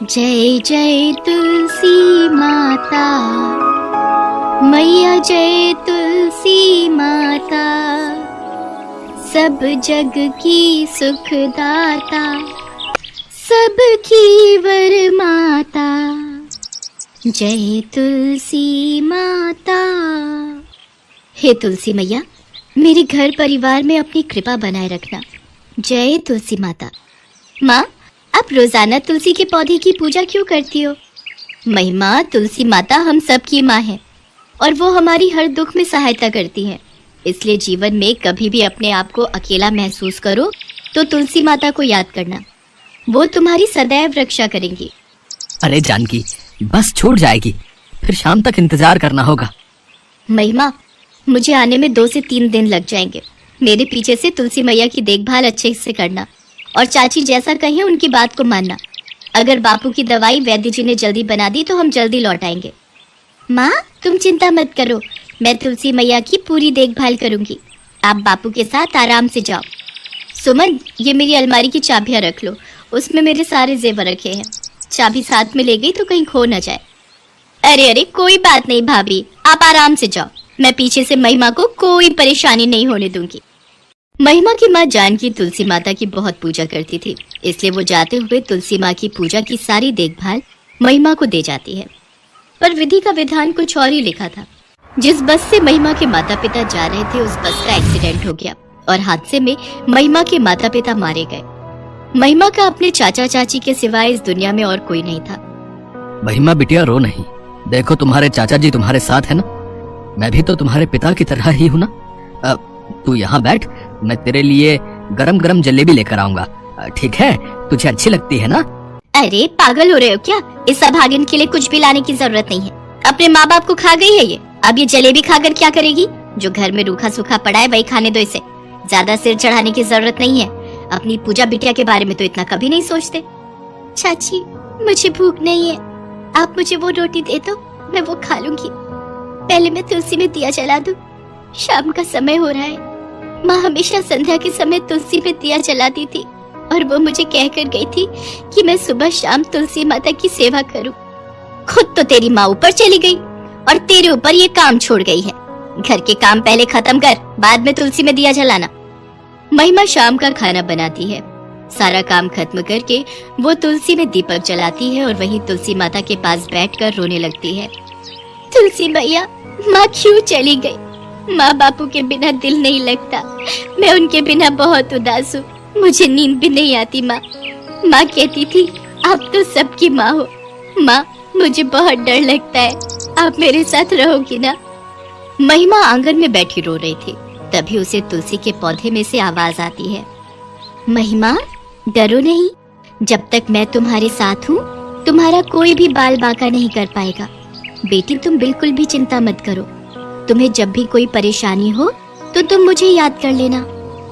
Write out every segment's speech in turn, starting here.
जय जय तुलसी माता, मैया जय तुलसी माता, सब जग की सुखदाता, सबकी वर माता, जय तुलसी माता। हे तुलसी मैया, मेरे घर परिवार में अपनी कृपा बनाए रखना। जय तुलसी माता। माँ, आप रोजाना तुलसी के पौधे की पूजा क्यों करती हो? महिमा, तुलसी माता हम सब की माँ है और वो हमारी हर दुख में सहायता करती है। इसलिए जीवन में कभी भी अपने आप को अकेला महसूस करो तो तुलसी माता को याद करना, वो तुम्हारी सदैव रक्षा करेंगी। अरे जानकी, बस छूट जाएगी, फिर शाम तक इंतजार करना होगा। महिमा, मुझे आने में 2 से 3 दिन लग जाएंगे। मेरे पीछे से तुलसी मैया की देखभाल अच्छे से करना और चाची जैसा कहे उनकी बात को मानना। अगर बापू की दवाई वैद्य जी ने जल्दी बना दी तो हम जल्दी लौट आएंगे। माँ, तुम चिंता मत करो, मैं तुलसी मैया की पूरी देखभाल करूंगी। आप बापू के साथ आराम से जाओ। सुमन, ये मेरी अलमारी की चाबियां रख लो, उसमें मेरे सारे जेवर रखे हैं। चाबी साथ में ले गई तो कहीं खो न जाए। अरे अरे, कोई बात नहीं भाभी, आप आराम से जाओ, मैं पीछे से महिमा को कोई परेशानी नहीं होने दूंगी। महिमा की माँ जानकी तुलसी माता की बहुत पूजा करती थी, इसलिए वो जाते हुए तुलसी माँ की पूजा की सारी देखभाल महिमा को दे जाती है। पर विधि का विधान कुछ और ही लिखा था। जिस बस से महिमा के माता पिता जा रहे थे उस बस का एक्सीडेंट हो गया और हादसे में महिमा के माता पिता मारे गए। महिमा का अपने चाचा चाची के सिवाय इस दुनिया में और कोई नहीं था। महिमा बिटिया, रो नहीं, देखो तुम्हारे चाचा जी तुम्हारे साथ है ना। मैं भी तो तुम्हारे पिता की तरह ही हूँ ना। तू यहाँ बैठ, मैं तेरे लिए गरम गरम जलेबी लेकर आऊंगा, ठीक है? तुझे अच्छी लगती है ना? अरे पागल हो रहे हो क्या? इस अभागिन के लिए कुछ भी लाने की जरूरत नहीं है, अपने माँ बाप को खा गई है ये। अब ये जलेबी खाकर क्या करेगी? जो घर में रूखा सूखा पड़ा है वही खाने दो इसे, ज्यादा सिर चढ़ाने की जरूरत नहीं है। अपनी पूजा बिटिया के बारे में तो इतना कभी नहीं सोचते। चाची, मुझे भूख नहीं है, आप मुझे वो रोटी दे दो, मैं वो खा लूंगी। पहले मैं तुलसी में दिया जला दूं, शाम का समय हो रहा है। माँ हमेशा संध्या के समय तुलसी में दिया जलाती थी और वो मुझे कहकर गई थी कि मैं सुबह शाम तुलसी माता की सेवा करूं। खुद तो तेरी माँ ऊपर चली गई और तेरे ऊपर ये काम छोड़ गई है। घर के काम पहले खत्म कर, बाद में तुलसी में दिया जलाना। महिमा शाम का खाना बनाती है। सारा काम खत्म करके वो तुलसी में दीपक जलाती है और वहीं तुलसी माता के पास बैठकर रोने लगती है। तुलसी मैया, माँ क्यों चली गई? माँ बापू के बिना दिल नहीं लगता, मैं उनके बिना बहुत उदास हूँ, मुझे नींद भी नहीं आती। माँ कहती थी आप तो सबकी माँ हो। माँ, मुझे बहुत डर लगता है, आप मेरे साथ रहोगी ना? महिमा आंगन में बैठी रो रही थी, तभी उसे तुलसी के पौधे में से आवाज आती है। महिमा, डरो नहीं, जब तक मैं तुम्हारे साथ हूँ तुम्हारा कोई भी बाल बांका नहीं कर पाएगा। बेटी, तुम बिल्कुल भी चिंता मत करो। तुम्हें जब भी कोई परेशानी हो तो तुम मुझे याद कर लेना,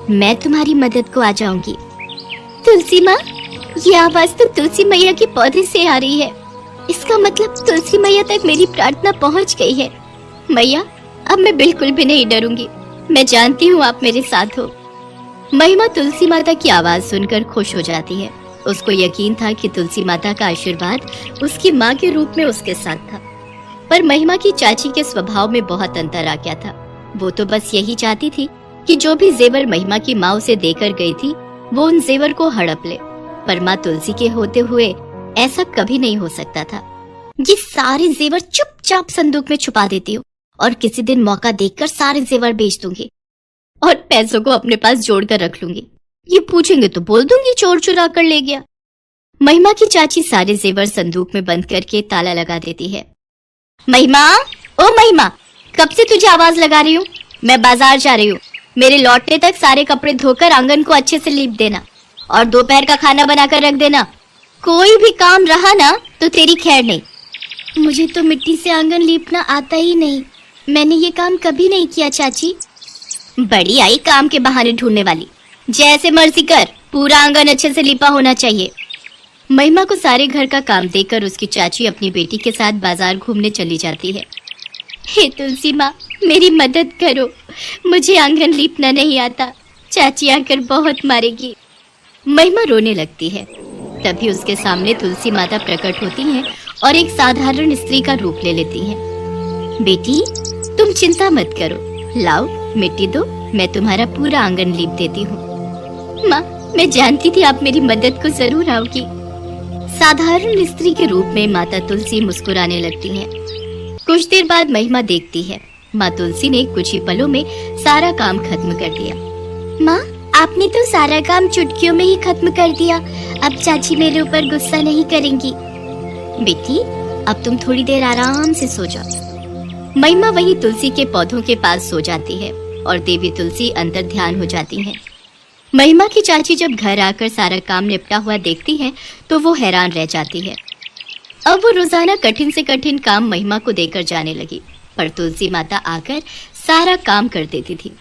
मैं तुम्हारी मदद को आ जाऊंगी। तुलसी माँ, ये आवाज तो तुलसी मैया के पौधे से आ रही है। इसका मतलब तुलसी मैया तक मेरी प्रार्थना पहुँच गई है। मैया, अब मैं बिल्कुल भी नहीं डरूंगी, मैं जानती हूँ आप मेरे साथ हो। महिमा तुलसी माता की आवाज सुनकर खुश हो जाती है। उसको यकीन था कि तुलसी माता का आशीर्वाद उसकी माँ के रूप में उसके साथ था। पर महिमा की चाची के स्वभाव में बहुत अंतर आ गया था। वो तो बस यही चाहती थी कि जो भी जेवर महिमा की माँ उसे देकर गई थी वो उन जेवर को हड़प ले। पर माँ तुलसी के होते हुए ऐसा कभी नहीं हो सकता था। ये सारे जेवर चुपचाप संदूक में छुपा देती हूँ और किसी दिन मौका देखकर सारे जेवर बेच दूंगी और पैसों को अपने पास जोड़ कर रख लूंगी। ये पूछेंगे तो बोल दूंगी चोर चुरा कर ले गया। महिमा की चाची सारे जेवर संदूक में बंद करके ताला लगा देती है। महिमा, ओ महिमा, कब से तुझे आवाज लगा रही हूँ? मैं बाजार जा रही हूँ, मेरे लौटने तक सारे कपड़े धोकर आंगन को अच्छे से लीप देना और दोपहर का खाना बनाकर रख देना। कोई भी काम रहा ना तो तेरी खैर नहीं। मुझे तो मिट्टी से आंगन लीपना आता ही नहीं, मैंने ये काम कभी नहीं किया चाची। बड़ी आई काम के बहाने ढूंढने वाली, जैसे मर्जी कर, पूरा आंगन अच्छे से लीपा होना चाहिए। महिमा को सारे घर का काम देकर उसकी चाची अपनी बेटी के साथ बाजार घूमने चली जाती है। हे तुलसी माँ, मेरी मदद करो, मुझे आंगन लीपना नहीं आता, चाची आकर बहुत मारेगी। महिमा रोने लगती है। तभी उसके सामने तुलसी माता प्रकट होती हैं और एक साधारण स्त्री का रूप ले लेती हैं। बेटी, तुम चिंता मत करो, लाओ मिट्टी दो, मैं तुम्हारा पूरा आंगन लीप देती हूँ। माँ, मैं जानती थी आप मेरी मदद को जरूर आओगी। साधारण स्त्री के रूप में माता तुलसी मुस्कुराने लगती हैं। कुछ देर बाद महिमा देखती है माँ तुलसी ने कुछ ही पलों में सारा काम खत्म कर दिया। माँ, आपने तो सारा काम चुटकियों में ही खत्म कर दिया। अब चाची मेरे ऊपर गुस्सा नहीं करेंगी। बेटी, अब तुम थोड़ी देर आराम से सो जाओ। महिमा वही तुलसी के पौधों के पास सो जाती है और देवी तुलसी अंतर ध्यान हो जाती हैं। महिमा की चाची जब घर आकर सारा काम निपटा हुआ देखती है तो वो हैरान रह जाती है। अब वो रोजाना कठिन से कठिन काम महिमा को देकर जाने लगी, पर तुलसी माता आकर सारा काम कर देती थी।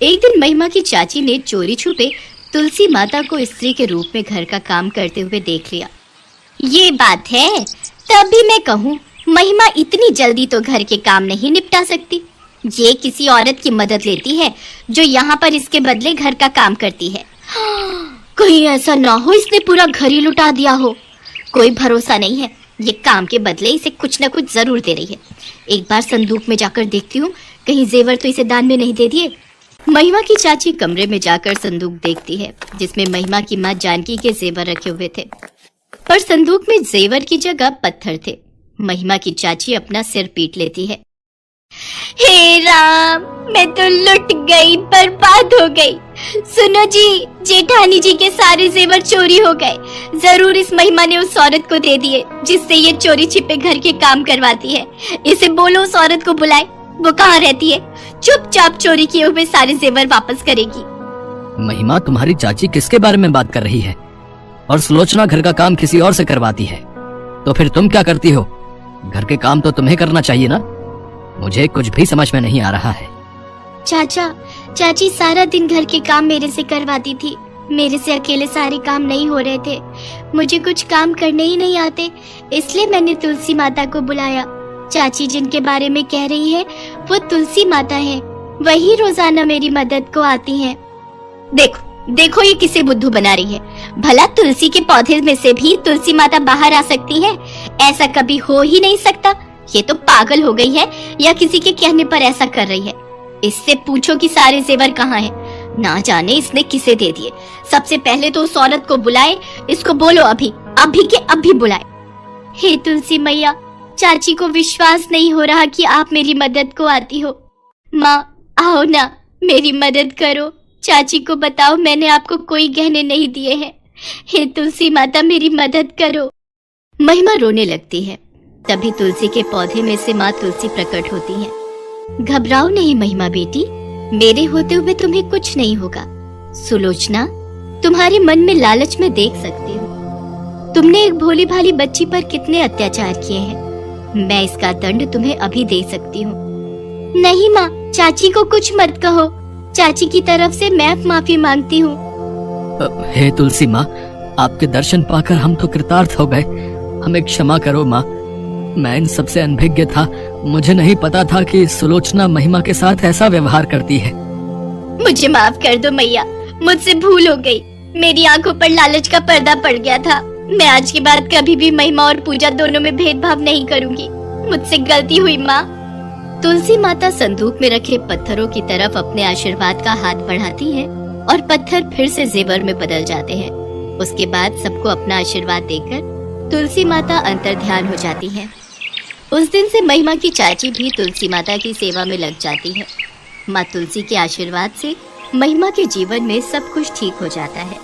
एक दिन महिमा की चाची ने चोरी छुपे तुलसी माता को स्त्री के रूप में घर का काम करते हुए देख लिया। ये बात है, तभी मैं कहूँ महिमा इतनी जल्दी तो घर के काम नहीं निपटा सकती। ये किसी औरत की मदद लेती है जो यहाँ पर इसके बदले घर का काम करती है। कहीं ऐसा ना हो इसने पूरा घर ही लुटा दिया हो। कोई भरोसा नहीं है, ये काम के बदले इसे कुछ न कुछ जरूर दे रही है। एक बार संदूक में जाकर देखती हूँ, कहीं जेवर तो इसे दान में नहीं दे दिए। महिमा की चाची कमरे में जाकर संदूक देखती है जिसमें महिमा की माँ जानकी के जेवर रखे हुए थे, पर संदूक में जेवर की जगह पत्थर थे। महिमा की चाची अपना सिर पीट लेती है। हे राम, मैं तो लुट गई, बर्बाद हो गई। सुनो जी, जेठानी जी के सारे जेवर चोरी हो गए। जरूर इस महिमा ने उस औरत को दे दिए जिससे ये चोरी छिपे घर के काम करवाती है। इसे बोलो उस औरत को बुलाए। वो कहाँ रहती है? चुपचाप चोरी किए हुए सारे जेवर वापस करेगी। महिमा, तुम्हारी चाची किसके बारे में बात कर रही है? और सुलोचना घर का काम किसी और से करवाती है, तो फिर तुम क्या करती हो? घर के काम तो तुम्हें करना चाहिए ना। मुझे कुछ भी समझ में नहीं आ रहा है। चाचा, चाची सारा दिन घर के काम मेरे से करवाती थी। मेरे से अकेले सारे काम नहीं हो रहे थे। मुझे कुछ काम करने ही नहीं आते, इसलिए मैंने तुलसी माता को बुलाया। चाची जिनके बारे में कह रही है वो तुलसी माता है, वही रोजाना मेरी मदद को आती हैं। देखो देखो, ये किसे बुद्धू बना रही है। भला तुलसी के पौधे में से भी तुलसी माता बाहर आ सकती है? ऐसा कभी हो ही नहीं सकता। ये तो पागल हो गई है या किसी के कहने पर ऐसा कर रही है। इससे पूछो कि सारे जेवर कहाँ हैं। ना जाने इसने किसे दे दिए। सबसे पहले तो उस औरत को बुलाए, इसको बोलो अभी अभी के अभी बुलाए। हे तुलसी मैया, चाची को विश्वास नहीं हो रहा कि आप मेरी मदद को आती हो। माँ, आओ ना, मेरी मदद करो। चाची को बताओ मैंने आपको कोई गहने नहीं दिए हैं। हे तुलसी माता, मेरी मदद करो। महिमा रोने लगती है। तभी तुलसी के पौधे में से माँ तुलसी प्रकट होती हैं। घबराओ नहीं महिमा बेटी, मेरे होते हुए तुम्हें कुछ नहीं होगा। सुलोचना, तुम्हारे मन में लालच में देख सकती हूँ। तुमने एक भोली भाली बच्ची पर कितने अत्याचार किए हैं। मैं इसका दंड तुम्हें अभी दे सकती हूँ। नहीं माँ, चाची को कुछ मत कहो। चाची की तरफ से मैं माफी मांगती हूँ। हे तुलसी माँ, आपके दर्शन पाकर हम तो कृतार्थ हो गए। हमें क्षमा करो माँ, मैं इन सबसे अनभिज्ञ था। मुझे नहीं पता था कि सुलोचना महिमा के साथ ऐसा व्यवहार करती है। मुझे माफ कर दो मैया, मुझसे भूल हो गई। मेरी आंखों पर लालच का पर्दा पड़ गया था। मैं आज के बाद कभी भी महिमा और पूजा दोनों में भेदभाव नहीं करूंगी। मुझसे गलती हुई माँ। तुलसी माता संदूक में रखे पत्थरों की तरफ अपने आशीर्वाद का हाथ बढ़ाती है और पत्थर फिर से जेवर में बदल जाते हैं। उसके बाद सबको अपना आशीर्वाद देकर तुलसी माता अंतर्ध्यान हो जाती है। उस दिन से महिमा की चाची भी तुलसी माता की सेवा में लग जाती है। माँ तुलसी के आशीर्वाद से महिमा के जीवन में सब कुछ ठीक हो जाता है।